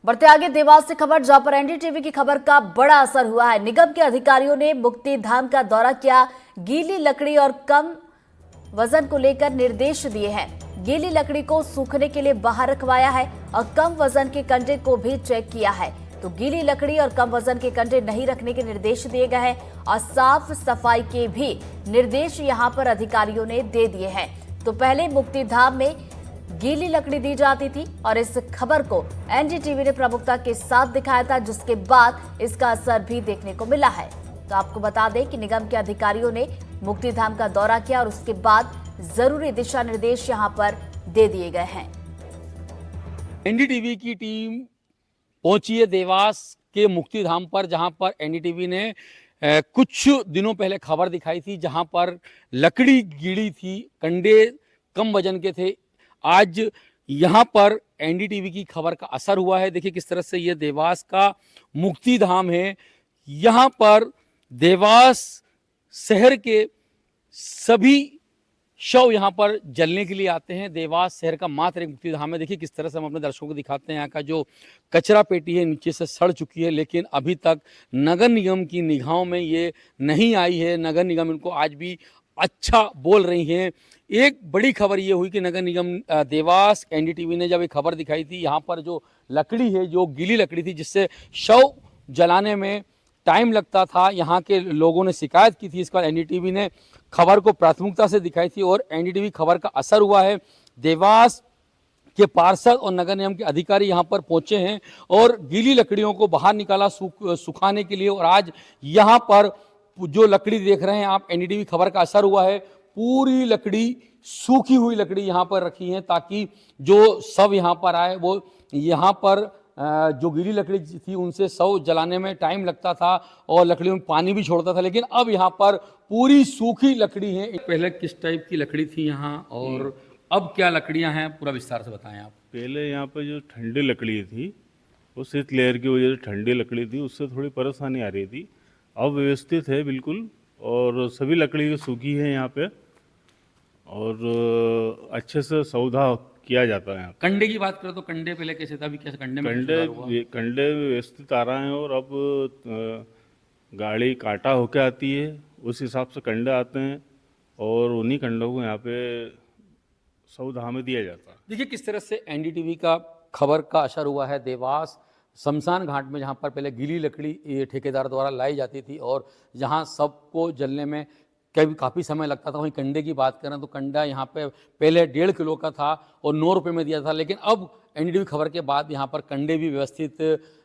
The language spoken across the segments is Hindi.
बढ़ते आगे देवास से खबर, जहां पर एनडीटीवी की खबर का बड़ा असर हुआ है। निगम के अधिकारियों ने मुक्ति धाम का दौरा किया। गीली लकड़ी और कम वजन को लेकर निर्देश दिए हैं। गीली लकड़ी को सूखने के लिए बाहर रखवाया है और कम वजन के कंडे को भी चेक किया है। तो गीली लकड़ी और कम वजन के कंडे नहीं रखने के निर्देश दिए गए हैं और साफ सफाई के भी निर्देश यहां पर अधिकारियों ने दे दिए हैं। तो पहले मुक्ति धाम में गीली लकड़ी दी जाती थी और इस खबर को एनडीटीवी ने प्रमुखता के साथ दिखाया था, जिसके बाद इसका असर भी देखने को मिला है। तो आपको बता दें कि निगम के अधिकारियों ने मुक्ति धाम का दौरा किया और उसके बाद जरूरी दिशा निर्देश यहां पर दे दिए गए हैं। एनडीटीवी की टीम पहुंची है देवास के मुक्ति धाम पर, जहां पर एनडीटीवी ने कुछ दिनों पहले खबर दिखाई थी, जहां पर लकड़ी गीली थी, कंडे कम वजन के थे। आज यहाँ पर एनडीटीवी की खबर का असर हुआ है। देखिए किस तरह से ये देवास का मुक्ति धाम है। यहाँ पर देवास शहर के सभी शव यहाँ पर जलने के लिए आते हैं। देवास शहर का मात्र एक मुक्ति धाम है। देखिए किस तरह से हम अपने दर्शकों को दिखाते हैं। यहाँ का जो कचरा पेटी है नीचे से सड़ चुकी है, लेकिन अभी तक नगर निगम की निगाहों में ये नहीं आई है। नगर निगम इनको आज भी अच्छा बोल रही हैं। एक बड़ी खबर ये हुई कि नगर निगम देवास एनडीटीवी ने जब एक खबर दिखाई थी, यहाँ पर जो लकड़ी है, जो गीली लकड़ी थी, जिससे शव जलाने में टाइम लगता था, यहाँ के लोगों ने शिकायत की थी। इसके बाद एनडीटीवी ने खबर को प्राथमिकता से दिखाई थी और एनडीटीवी खबर का असर हुआ है। देवास के पार्षद और नगर निगम के अधिकारी यहाँ पर पहुंचे हैं और गीली लकड़ियों को बाहर निकाला सुखाने के लिए। और आज यहाँ पर जो लकड़ी देख रहे हैं आप, एनडीटीवी खबर का असर हुआ है। पूरी लकड़ी, सूखी हुई लकड़ी यहाँ पर रखी है ताकि जो शव यहाँ पर आए, वो यहाँ पर जो गीली लकड़ी थी उनसे शव जलाने में टाइम लगता था और लकड़ियों में पानी भी छोड़ता था, लेकिन अब यहाँ पर पूरी सूखी लकड़ी है। पहले किस टाइप की लकड़ी थी यहाँ और अब क्या लकड़ियाँ हैं, पूरा विस्तार से बताएं आप। पहले यहाँ पर जो ठंडी लकड़ी थी, वो शीत लहर की वजह से ठंडी लकड़ी थी, उससे थोड़ी परेशानी आ रही थी। अब व्यवस्थित है बिल्कुल और सभी लकड़ी सूखी है यहाँ पे और अच्छे से सौदा किया जाता है। कंडे की बात करें तो कंडे पहले कैसे था, अभी कैसे कंडे में सुधार हुआ? कंडे व्यवस्थित आ रहे हैं और अब गाड़ी काटा होके आती है, उस हिसाब से कंडे आते हैं और उन्हीं कंडों को यहाँ पे सौदा में दिया जाता है। देखिए किस तरह से एनडीटीवी का खबर का असर हुआ है। देवास शमशान घाट में जहाँ पर पहले गीली लकड़ी ठेकेदार द्वारा लाई जाती थी और जहाँ सबको जलने में काफ़ी समय लगता था, वहीं कंडे की बात करें तो कंडा यहाँ पे पहले 1.5 किलो का था और 9 रुपये में दिया था, लेकिन अब एनडीटीवी खबर के बाद यहाँ पर कंडे भी व्यवस्थित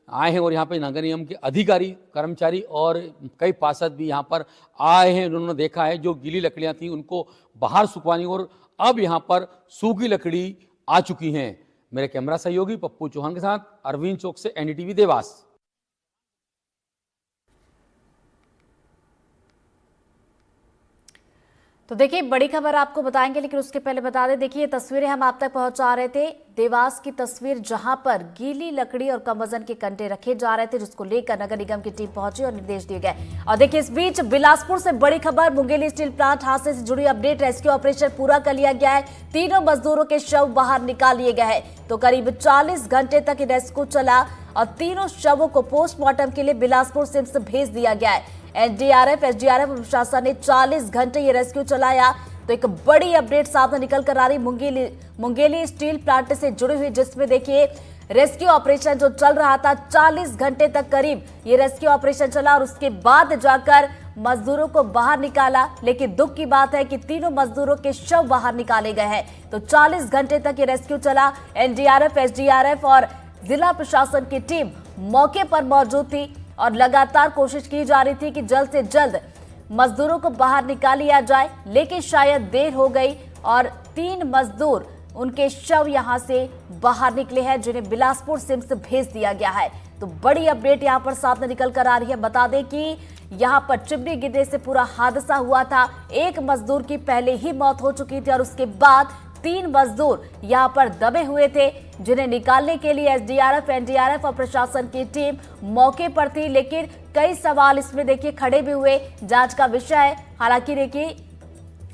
आए हैं और यहाँ पे नगर निगम के अधिकारी, कर्मचारी और कई पार्षद भी यहाँ पर आए हैं। उन्होंने देखा है जो गीली लकड़ियाँ थी उनको बाहर सुखवानी और अब यहाँ पर सूखी लकड़ी आ चुकी हैं। मेरे कैमरा सहयोगी पप्पू चौहान के साथ अरविंद चौक से एनडीटीवी देवास। तो देखिए बड़ी खबर आपको बताएंगे, लेकिन उसके पहले बता दें, देखिए ये तस्वीरें हम आप तक पहुंचा रहे थे। देवास की तस्वीर जहां पर गीली लकड़ी और कम वजन के कंडे रखे जा रहे थे, जिसको लेकर नगर निगम की टीम पहुंची और निर्देश दिए गए। और देखिए इस बीच बिलासपुर से बड़ी खबर, मुंगेली स्टील प्लांट हादसे से जुड़ी अपडेट। रेस्क्यू ऑपरेशन पूरा कर लिया गया है। तीनों मजदूरों के शव बाहर निकाल लिए गए हैं। तो करीब 40 घंटे तक रेस्क्यू चला और तीनों शवों को पोस्टमार्टम के लिए बिलासपुर सिम्स भेज दिया गया है। एनडीआरएफ, एसडीआरएफ और प्रशासन ने 40 घंटे ये रेस्क्यू चलाया। तो एक बड़ी अपडेट सामने निकल कर आ रही मुंगेली स्टील प्लांट से जुड़ी हुई, जिसमें देखिए रेस्क्यू ऑपरेशन जो चल रहा था 40 घंटे तक करीब ये रेस्क्यू ऑपरेशन चला और उसके बाद जाकर मजदूरों को बाहर निकाला। लेकिन दुख की बात है कि तीनों मजदूरों के शव बाहर निकाले गए हैं। तो 40 घंटे तक ये रेस्क्यू चला। एनडीआरएफ, एसडीआरएफ और जिला प्रशासन की टीम मौके पर मौजूद थी और लगातार कोशिश की जा रही थी कि जल्द से जल्द मजदूरों को बाहर निकाल लिया जाए, लेकिन शायद देर हो गई और 3 मजदूर, उनके शव यहां से बाहर निकले हैं, जिन्हें बिलासपुर सिम्स भेज दिया गया है। तो बड़ी अपडेट यहां पर सामने निकल कर आ रही है। बता दें कि यहां पर चिमनी गिरने से पूरा हादसा हुआ था। एक मजदूर की पहले ही मौत हो चुकी थी और उसके बाद 3 मजदूर यहां पर दबे हुए थे, जिन्हें निकालने के लिए एसडीआरएफ, एनडीआरएफ और प्रशासन की टीम मौके पर थी। लेकिन कई सवाल इसमें देखिए खड़े भी हुए। जांच का विषय है। हालांकि देखिए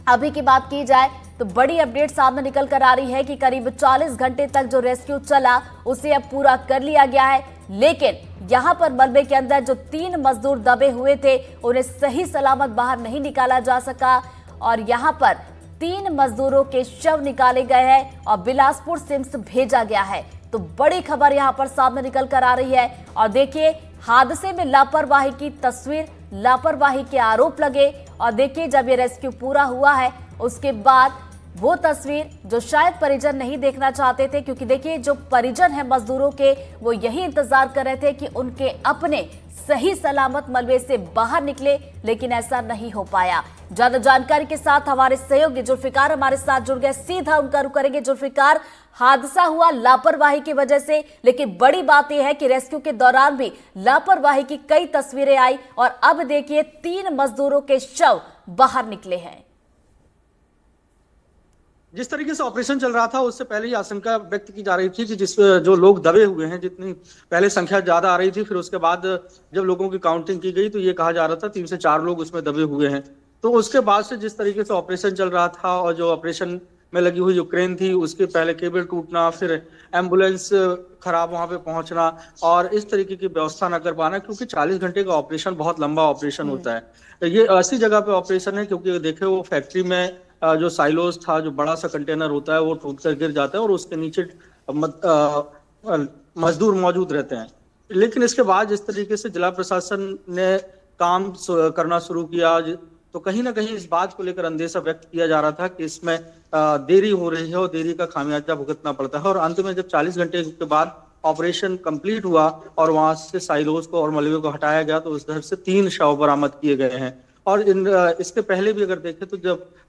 अभी की बात की जाए तो बड़ी अपडेट सामने निकल कर आ रही है कि करीब 40 घंटे तक जो रेस्क्यू चला उसे अब पूरा कर लिया गया है, लेकिन यहां पर मलबे के अंदर जो 3 मजदूर दबे हुए थे उन्हें सही सलामत बाहर नहीं निकाला जा सका और यहां पर 3 मजदूरों के शव निकाले गए हैं और बिलासपुर सिम्स भेजा गया है। तो बड़ी खबर यहां पर सामने निकल कर आ रही है और देखिए हादसे में लापरवाही की तस्वीर, लापरवाही के आरोप लगे और देखिए जब ये रेस्क्यू पूरा हुआ है उसके बाद वो तस्वीर जो शायद परिजन नहीं देखना चाहते थे, क्योंकि देखिए जो परिजन है मजदूरों के वो यही इंतजार कर रहे थे कि उनके अपने सही सलामत मलबे से बाहर निकले, लेकिन ऐसा नहीं हो पाया। ज्यादा जानकारी के साथ हमारे सहयोगी जुल्फिकार हमारे साथ जुड़ गए, सीधा उनका रुख करेंगे। जुल्फिकार, हादसा हुआ लापरवाही की वजह से, लेकिन बड़ी बात यह है कि रेस्क्यू के दौरान भी लापरवाही की कई तस्वीरें आई और अब देखिए 3 मजदूरों के शव बाहर निकले हैं। जिस तरीके से ऑपरेशन चल रहा था उससे पहले ही आशंका व्यक्त की जा रही थी कि जिस जो लोग दबे हुए हैं, जितनी पहले संख्या ज्यादा आ रही थी, फिर उसके बाद जब लोगों की काउंटिंग की गई तो ये कहा जा रहा था 3 से 4 लोग उसमें दबे हुए हैं। तो उसके बाद से जिस तरीके से ऑपरेशन चल रहा था और जो ऑपरेशन में लगी हुई जो क्रेन थी उसके पहले केबल टूटना, फिर एम्बुलेंस खराब वहां पे पहुंचना और इस तरीके की व्यवस्था न कर पाना, क्योंकि 40 घंटे का ऑपरेशन बहुत लंबा ऑपरेशन होता है। ये ऐसी जगह पे ऑपरेशन है क्योंकि देखे वो फैक्ट्री में जो साइलोस था, जो बड़ा सा कंटेनर होता है वो टूट कर गिर जाता है और उसके नीचे मजदूर मौजूद रहते हैं। लेकिन इसके बाद जिस तरीके से जिला प्रशासन ने काम करना शुरू किया तो कहीं ना कहीं इस बात को लेकर अंदेशा व्यक्त किया जा रहा था कि इसमें देरी हो रही है और देरी का खामियाजा भुगतना पड़ता है। और अंत में जब 40 घंटे के बाद ऑपरेशन कंप्लीट हुआ और वहां से साइलोस को और मलबे को हटाया गया तो उस घर से 3 शव बरामद किए गए हैं। और इसके पहले भी अगर देखें तो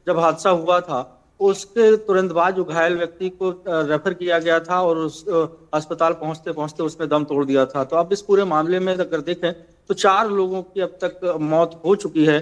जब हादसा हुआ था उसके तुरंत बाद जो घायल व्यक्ति को रेफर किया गया था और उस अस्पताल पहुंचते पहुंचते उसने दम तोड़ दिया था। तो अब इस पूरे मामले में अगर देखें तो 4 लोगों की अब तक मौत हो चुकी है